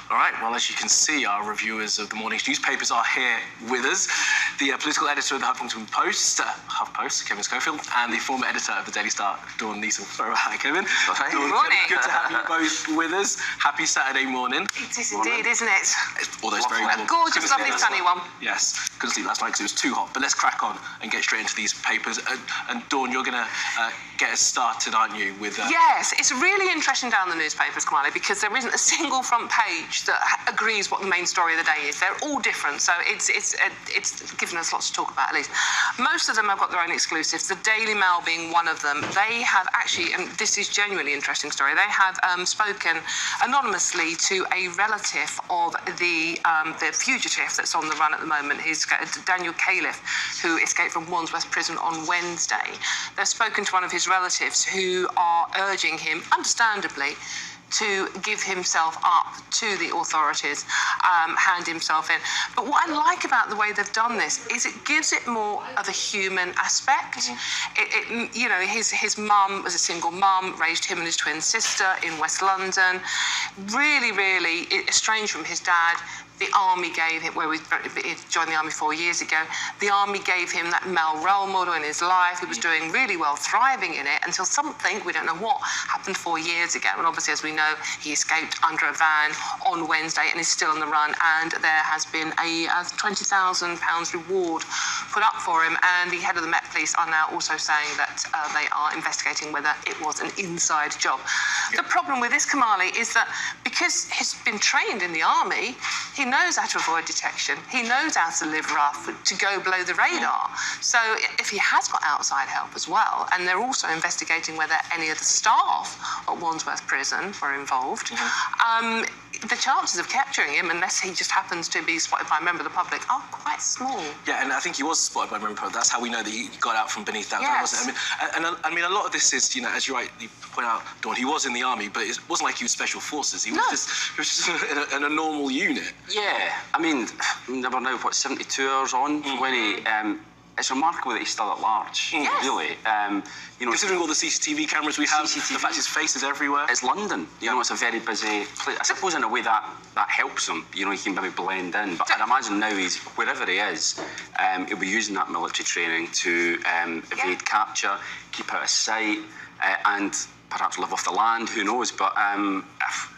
All right, well, as you can see, our reviewers of the morning's newspapers are here with us. The political editor of the Huffington Post, HuffPost, Kevin Schofield, and the former editor of the Daily Star, Dawn Neeson. Hi, Kevin. Good morning. Good to have you both with us. Happy Saturday morning. It is indeed, isn't it? All those very warm. Gorgeous, lovely, sunny one. Yes, couldn't sleep last night because it was too hot. But let's crack on and get straight into these papers. And Dawn, you're going to get us started, aren't you? With Yes, it's really interesting down the newspapers, Kamali, because there isn't a single front page that agrees what the main story of the day is. They're all different, so it's given us lots to talk about, at least. Most of them have got their own exclusives, the Daily Mail being one of them. They have actually, and this is genuinely an interesting story, they have spoken anonymously to a relative of the fugitive that's on the run at the moment. He's Daniel Califf, who escaped from Wandsworth Prison on Wednesday. They've spoken to one of his relatives who are urging him, understandably, to give himself up to the authorities, hand himself in. But what I like about the way they've done this is it gives it more of a human aspect. You know, his mum was a single mum, raised him and his twin sister in West London. Really, really estranged from his dad. The army gave him, he joined the army 4 years ago, the army gave him that male role model in his life. He was doing really well, thriving in it, until something, we don't know what, happened 4 years ago. And obviously, as we know, he escaped under a van on Wednesday and is still on the run. And there has been a £20,000 reward put up for him. And the head of the Met Police are now also saying that they are investigating whether it was an inside job. Yep. The problem with this, Kamali, is that because he's been trained in the army, he knows how to avoid detection. He knows how to live rough, to go below the radar. So if he has got outside help as well, and they're also investigating whether any of the staff at Wandsworth Prison were involved, the chances of capturing him, unless he just happens to be spotted by a member of the public, are quite small. Yeah, and I think he was spotted by a member of the public. That's how we know that he got out from beneath that. Yes. Wasn't it? I mean, a lot of this is, you know, as you rightly point out, Dawn, he was in the army, but it wasn't like he was special forces. He was just in a normal unit. Yeah, I mean, we're now, 72 hours on when he... it's remarkable that he's still at large, really. You know, considering all the CCTV cameras we have, the fact his face is everywhere. It's London. You know, it's a very busy place. I suppose in a way that helps him. You know, he can maybe blend in. But I'd imagine now he's, wherever he is, he'll be using that military training to evade capture, keep out of sight, and perhaps live off the land, who knows, but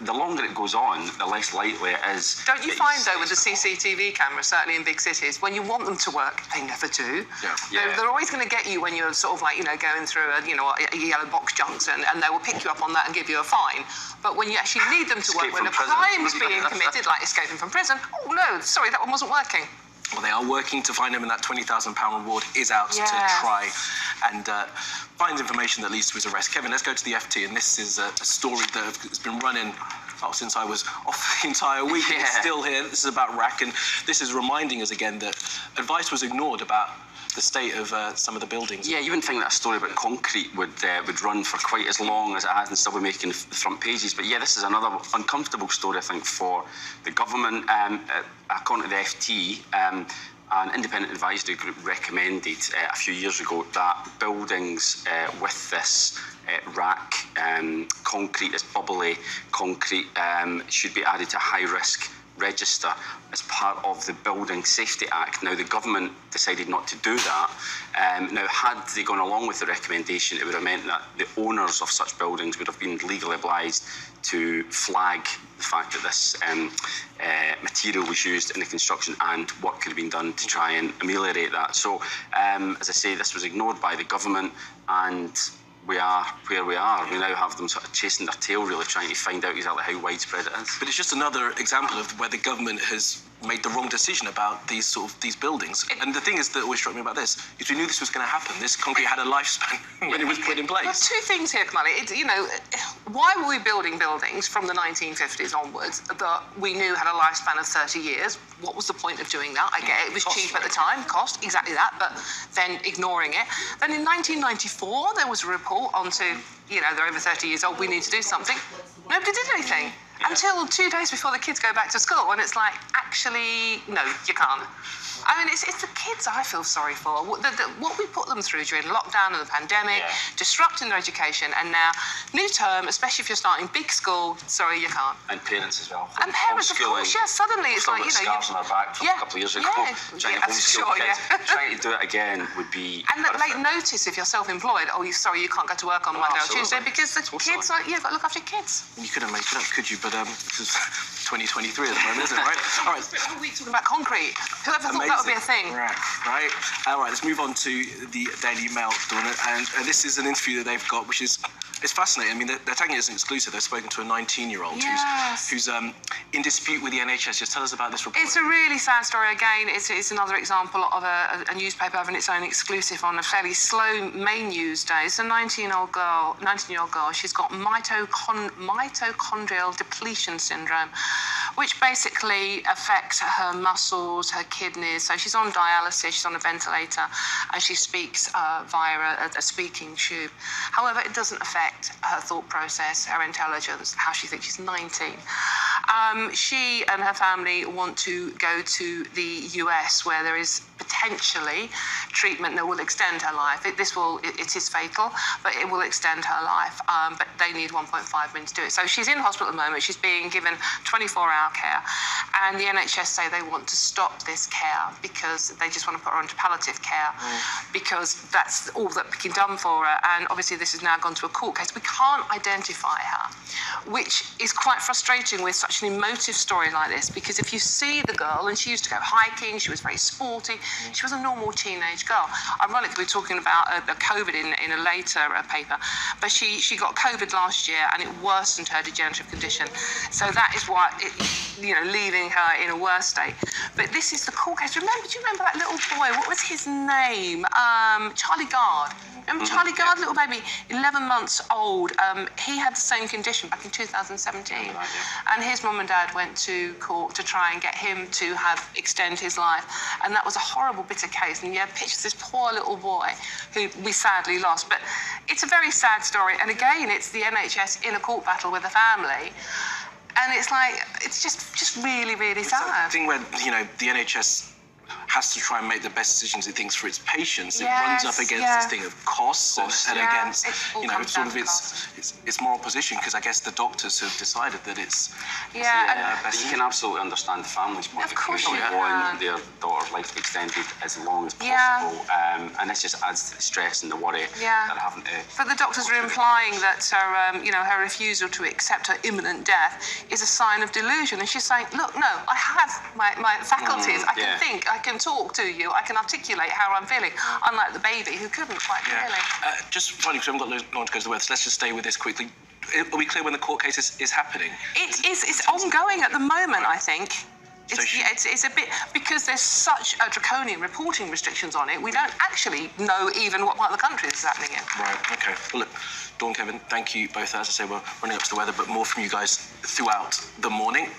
the longer it goes on, the less likely it is. Don't you find, though, with the CCTV cameras, certainly in big cities, when you want them to work, they never do. Yeah. They're always going to get you when you're sort of like, you know, going through a yellow box junction, and they will pick you up on that and give you a fine. But when you actually need them to work, when a crime's being committed, like escaping from prison, oh no, sorry, that one wasn't working. Well, they are working to find him, and that £20,000 reward is out to try and find information that leads to his arrest. Kevin, let's go to the FT, and this is a story that has been running since I was off the entire week. It's still here. This is about RAAC, and this is reminding us again that advice was ignored about the state of some of the buildings. Yeah, you wouldn't think that a story about concrete would run for quite as long as it has and still be making the front pages. But yeah, this is another uncomfortable story, I think, for the government. According to the FT, an independent advisory group recommended a few years ago that buildings with this RAAC concrete, this bubbly concrete, should be added to high-risk register as part of the Building Safety Act. Now, the government decided not to do that. Now, had they gone along with the recommendation, it would have meant that the owners of such buildings would have been legally obliged to flag the fact that this material was used in the construction and what could have been done to try and ameliorate that. So, as I say, this was ignored by the government, and we are where we are. We now have them sort of chasing their tail, really, trying to find out exactly how widespread it is. But it's just another example of where the government has made the wrong decision about these buildings. And the thing is that always struck me about this is we knew this was going to happen. This concrete had a lifespan when it was put in place. There are two things here, Kamali. You know, why were we building buildings from the 1950s onwards that we knew had a lifespan of 30 years? What was the point of doing that? I get it. It was cheap at the time, cost, exactly that, but then ignoring it. Then in 1994, there was a report onto, you know, they're over 30 years old, we need to do something. Nobody did anything. Until 2 days before the kids go back to school, and it's like, actually, no, you can't. I mean, it's the kids I feel sorry for. What we put them through during lockdown and the pandemic, disrupting their education, and now new term, especially if you're starting big school, sorry, you can't. And parents as well. And parents, of course, yeah. Suddenly it's like, you know, scars on our back from a couple of years ago. Trying to homeschool kids. Trying to do it again would be. And that late notice if you're self-employed. Oh, sorry, you can't go to work on Monday or Tuesday because the kids are. You've got to look after your kids. You couldn't make it up, could you? But this is 2023 at the moment, isn't it? Right. All right. Spent a whole week talking about concrete. Whoever thought that would be a thing? Right. All right. Let's move on to the Daily Mail, Dawn. And this is an interview that they've got, which is. It's fascinating. I mean, they're taking it as an exclusive. They've spoken to a 19-year-old who's in dispute with the NHS. Just tell us about this report. It's a really sad story. Again, it's another example of a newspaper having its own exclusive on a fairly slow main news day. It's a 19-year-old girl. She's got mitochondrial depletion syndrome, which basically affects her muscles, her kidneys. So she's on dialysis, she's on a ventilator, and she speaks via a speaking tube. However, it doesn't affect her thought process, her intelligence, how she thinks. She's 19. She and her family want to go to the US, where there is potentially treatment that will extend her life. It is fatal, but it will extend her life. But they need 1.5 million to do it. So she's in hospital at the moment. She's being given 24-hour care, and the NHS say they want to stop this care because they just want to put her onto palliative care because that's all that can be done for her. And obviously, this has now gone to a court case. We can't identify her, which is quite frustrating with such an emotive story like this, because if you see the girl, and she used to go hiking, she was very sporty, she was a normal teenage girl. Ironically, we're talking about a COVID in a later paper, but she got COVID last year and it worsened her degenerative condition. So that is why, leaving her in a worse state. But this is the court case. Do you remember that little boy? What was his name? Charlie Gard. Remember Charlie Gard, little baby, 11 months old. He had the same condition back in 2017. And his mum and dad went to court to try and get him to extend his life. And that was a horrible, bitter case. And you have pictures of this poor little boy who we sadly lost. But it's a very sad story. And again, it's the NHS in a court battle with the family. And it's like, it's just really, really sad. It's a thing where, the NHS has to try and make the best decisions it thinks for its patients. It runs up against this thing of costs and against, its moral position, because I guess the doctors have decided that it's but you can absolutely understand the family's point of view. They want their daughter's life extended as long as possible, and this just adds to the stress and the worry that they're having to. But the doctors are implying that her, her refusal to accept her imminent death is a sign of delusion, and she's saying, look, no, I have my faculties. I can think, I can talk to you, I can articulate how I'm feeling, unlike the baby who couldn't quite clearly. Just finally, because we haven't got long to go to the weather, so let's just stay with this quickly. Are we clear when the court case is happening? It's ongoing at the moment, I think. It's a bit, because there's such a draconian reporting restrictions on it, we don't actually know even what part of the country this is happening in. Right, okay. Well, look, Dawn, Kevin, thank you both. As I say, we're running up to the weather, but more from you guys throughout the morning.